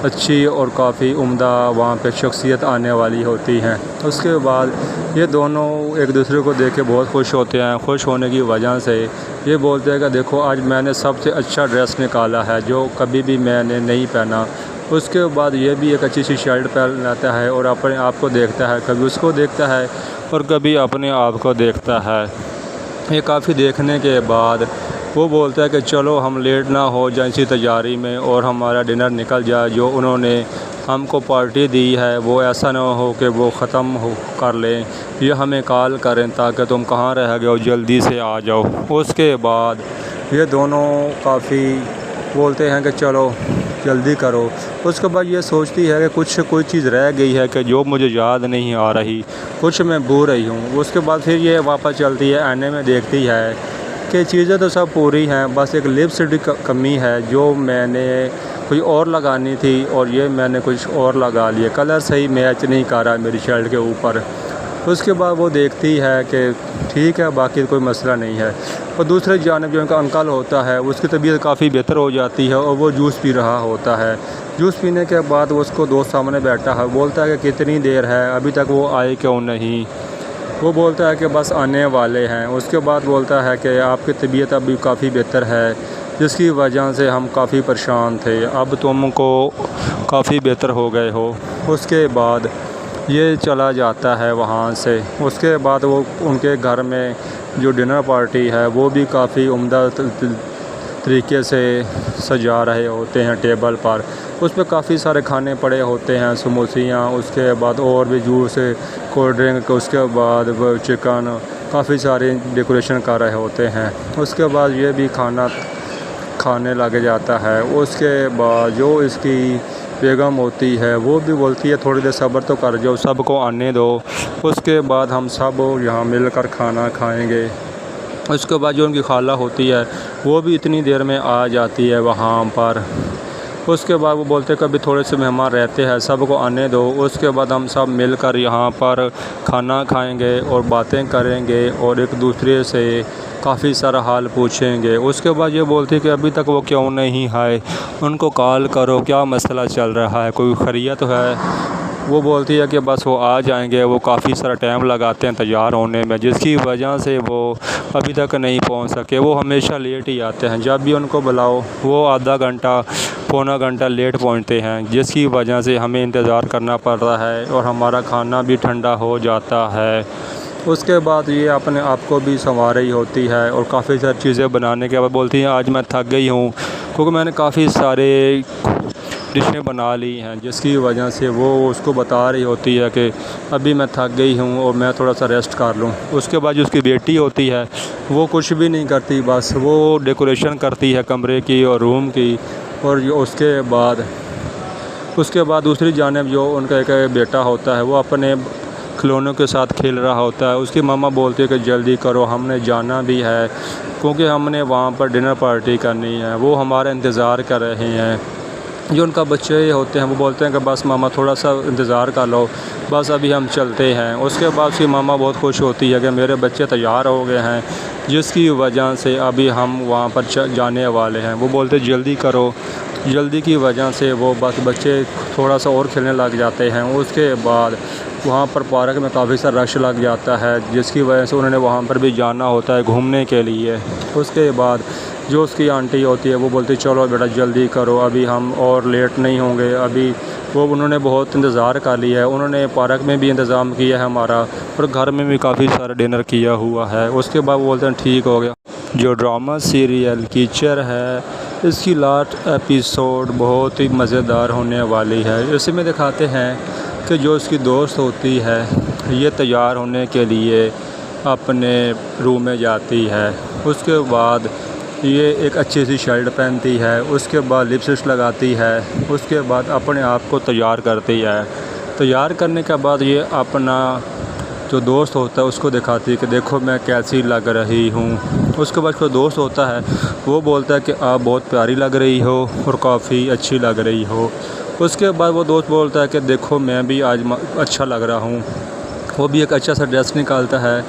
अच्छी और काफ़ी उम्दा वहाँ पे शख्सियत आने वाली होती हैं। उसके बाद ये दोनों एक दूसरे को देख के बहुत खुश होते हैं। खुश होने की वजह से ये बोलते हैं कि देखो आज मैंने सबसे अच्छा ड्रेस निकाला है जो कभी भी मैंने नहीं पहना। उसके बाद ये भी एक अच्छी सी शर्ट पहन लेता है और अपने आप को देखता है, कभी उसको देखता है और कभी अपने आप को देखता है। ये काफ़ी देखने के बाद वो बोलता है कि चलो हम लेट ना हो जाए इसी तैयारी में और हमारा डिनर निकल जाए। जो उन्होंने हमको पार्टी दी है वो ऐसा ना हो कि वो ख़त्म हो कर लें, ये हमें कॉल करें ताकि तुम कहाँ रह गए हो, जल्दी से आ जाओ। उसके बाद ये दोनों काफ़ी बोलते हैं कि चलो जल्दी करो। उसके बाद ये सोचती है कि कोई चीज़ रह गई है कि जो मुझे याद नहीं आ रही, कुछ मैं भूल रही हूँ। उसके बाद फिर ये वापस चलती है, आईने में देखती है कि चीज़ें तो सब पूरी हैं, बस एक लिपस्टिक कमी है जो मैंने कोई और लगानी थी और ये मैंने कुछ और लगा लिया, कलर सही मैच नहीं कर रहा मेरी शर्ट के ऊपर। उसके बाद वो देखती है कि ठीक है, बाकी कोई मसला नहीं है। और दूसरे जानिब जो उनका अंकल होता है उसकी तबीयत काफ़ी बेहतर हो जाती है और वो जूस पी रहा होता है। जूस पीने के बाद वो उसको दोस्त सामने बैठा है, बोलता है कि कितनी देर है, अभी तक वो आए क्यों नहीं। वो बोलता है कि बस आने वाले हैं। उसके बाद बोलता है कि आपकी तबीयत अभी काफ़ी बेहतर है, जिसकी वजह से हम काफ़ी परेशान थे, अब तुमको काफ़ी बेहतर हो गए हो। उसके बाद ये चला जाता है वहाँ से। उसके बाद वो उनके घर में जो डिनर पार्टी है वो भी काफ़ी उम्दा तरीके से सजा रहे होते हैं टेबल पर। उस पर काफ़ी सारे खाने पड़े होते हैं, समोसियाँ, उसके बाद और भी जूस, कोल्ड ड्रिंक, उसके बाद वो चिकन, काफ़ी सारे डेकोरेशन कर रहे होते हैं। उसके बाद ये भी खाना खाने लग जाता है। उसके बाद जो इसकी बेगम होती है वो भी बोलती है थोड़ी देर सब्र तो कर जाओ, सबको आने दो, उसके बाद हम सब यहाँ मिलकर खाना खाएंगे। उसके बाद जो उनकी खाला होती है वो भी इतनी देर में आ जाती है वहाँ पर। उसके बाद वो बोलते हैं कभी थोड़े से मेहमान रहते हैं, सबको आने दो। उसके बाद हम सब मिलकर यहाँ पर खाना खाएंगे और बातें करेंगे और एक दूसरे से काफ़ी सारा हाल पूछेंगे। उसके बाद ये बोलती है कि अभी तक वो क्यों नहीं आए, उनको कॉल करो, क्या मसला चल रहा है, कोई खैरियत है। वो बोलती है कि बस वो आ जाएंगे, वो काफ़ी सारा टाइम लगाते हैं तैयार होने में, जिसकी वजह से वो अभी तक नहीं पहुंच सके। वो हमेशा लेट ही आते हैं, जब भी उनको बुलाओ वो आधा घंटा पौना घंटा लेट पहुंचते हैं, जिसकी वजह से हमें इंतज़ार करना पड़ रहा है और हमारा खाना भी ठंडा हो जाता है। उसके बाद ये अपने आप को भी संवार रही होती है और काफ़ी सारी चीज़ें बनाने के बाद बोलती हैं आज मैं थक गई हूँ, क्योंकि मैंने काफ़ी सारे डिशें बना ली हैं, जिसकी वजह से वो उसको बता रही होती है कि अभी मैं थक गई हूँ और मैं थोड़ा सा रेस्ट कर लूँ। उसके बाद जो उसकी बेटी होती है वो कुछ भी नहीं करती, बस वो डेकोरेशन करती है कमरे की और रूम की। और उसके बाद दूसरी जानिब जो उनका एक बेटा होता है वो अपने खिलौनों के साथ खेल रहा होता है। उसकी मम्मा बोलती है कि जल्दी करो, हमने जाना भी है, क्योंकि हमने वहाँ पर डिनर पार्टी करनी है, वो हमारा इंतज़ार कर रहे हैं। जो उनका बच्चे होते हैं वो बोलते हैं कि बस मामा थोड़ा सा इंतज़ार कर लो, बस अभी हम चलते हैं। उसके बाद उसकी मामा बहुत खुश होती है कि मेरे बच्चे तैयार हो गए हैं, जिसकी वजह से अभी हम वहाँ पर जाने वाले हैं। वो बोलते जल्दी करो, जल्दी की वजह से वो बस बच्चे थोड़ा सा और खेलने लग जाते हैं। उसके बाद वहाँ पर पार्क में काफ़ी सारा रश लग जाता है, जिसकी वजह से उन्होंने वहाँ पर भी जाना होता है घूमने के लिए। उसके बाद जो उसकी आंटी होती है वो बोलती चलो बेटा जल्दी करो, अभी हम और लेट नहीं होंगे। अभी वो उन्होंने बहुत इंतज़ार कर लिया है, उन्होंने पार्क में भी इंतज़ाम किया है हमारा और घर में भी काफ़ी सारा डिनर किया हुआ है। उसके बाद वो बोलते हैं ठीक हो गया। जो ड्रामा सीरियल कीचड़ है इसकी लास्ट एपिसोड बहुत ही मज़ेदार होने वाली है। इसमें दिखाते हैं कि जो उसकी दोस्त होती है ये तैयार होने के लिए अपने रूम में जाती है। उसके बाद ये एक अच्छी सी शर्ट पहनती है, उसके बाद लिपस्टिक लगाती है, उसके बाद अपने आप को तैयार करती है। तैयार करने के बाद ये अपना जो दोस्त होता है उसको दिखाती है कि देखो मैं कैसी लग रही हूँ। उसके बाद जो दोस्त होता है वो बोलता है कि आप बहुत प्यारी लग रही हो और काफ़ी अच्छी लग रही हो। उसके बाद वो दोस्त बोलता है कि देखो मैं भी आज अच्छा लग रहा हूँ। वो भी एक अच्छा सा ड्रेस निकालता है।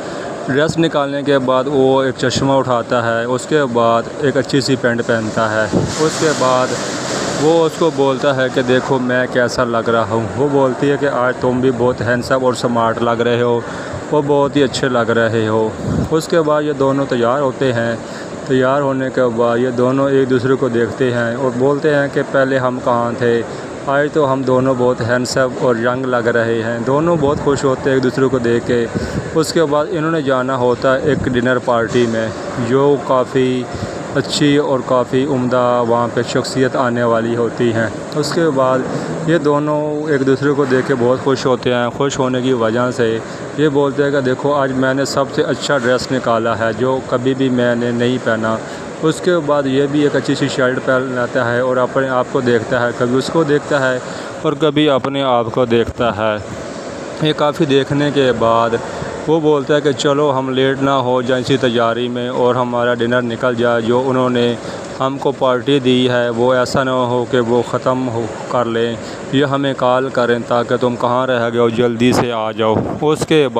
ड्रेस निकालने के बाद वो एक चश्मा उठाता है। उसके बाद एक अच्छी सी पैंट पहनता है। उसके बाद वो उसको बोलता है कि देखो मैं कैसा लग रहा हूँ। वो बोलती है कि आज तुम भी बहुत हैंडसम और स्मार्ट लग रहे हो, वो बहुत ही अच्छे लग रहे हो। उसके बाद ये दोनों तैयार होते हैं। तैयार होने के बाद ये दोनों एक दूसरे को देखते हैं और बोलते हैं कि पहले हम कहाँ थे, आज तो हम दोनों बहुत हैंडसम और यंग लग रहे हैं। दोनों बहुत खुश होते हैं एक दूसरे को देख के। उसके बाद इन्होंने जाना होता है एक डिनर पार्टी में, जो काफ़ी अच्छी और काफ़ी उम्दा वहाँ पे शख्सियत आने वाली होती हैं। उसके बाद ये दोनों एक दूसरे को देख के बहुत खुश होते हैं। खुश होने की वजह से ये बोलते हैं कि देखो आज मैंने सबसे अच्छा ड्रेस निकाला है जो कभी भी मैंने नहीं पहना। उसके बाद ये भी एक अच्छी सी शर्ट पहन लेता है और अपने आप को देखता है, कभी उसको देखता है और कभी अपने आप को देखता है। ये काफ़ी देखने के बाद वो बोलता है कि चलो हम लेट ना हो जाए इसी तैयारी में और हमारा डिनर निकल जाए। जो उन्होंने हमको पार्टी दी है वो ऐसा ना हो कि वो ख़त्म हो कर लें, ये हमें कॉल करें ताकि तुम कहाँ रह गए हो जल्दी से आ जाओ। उसके बाद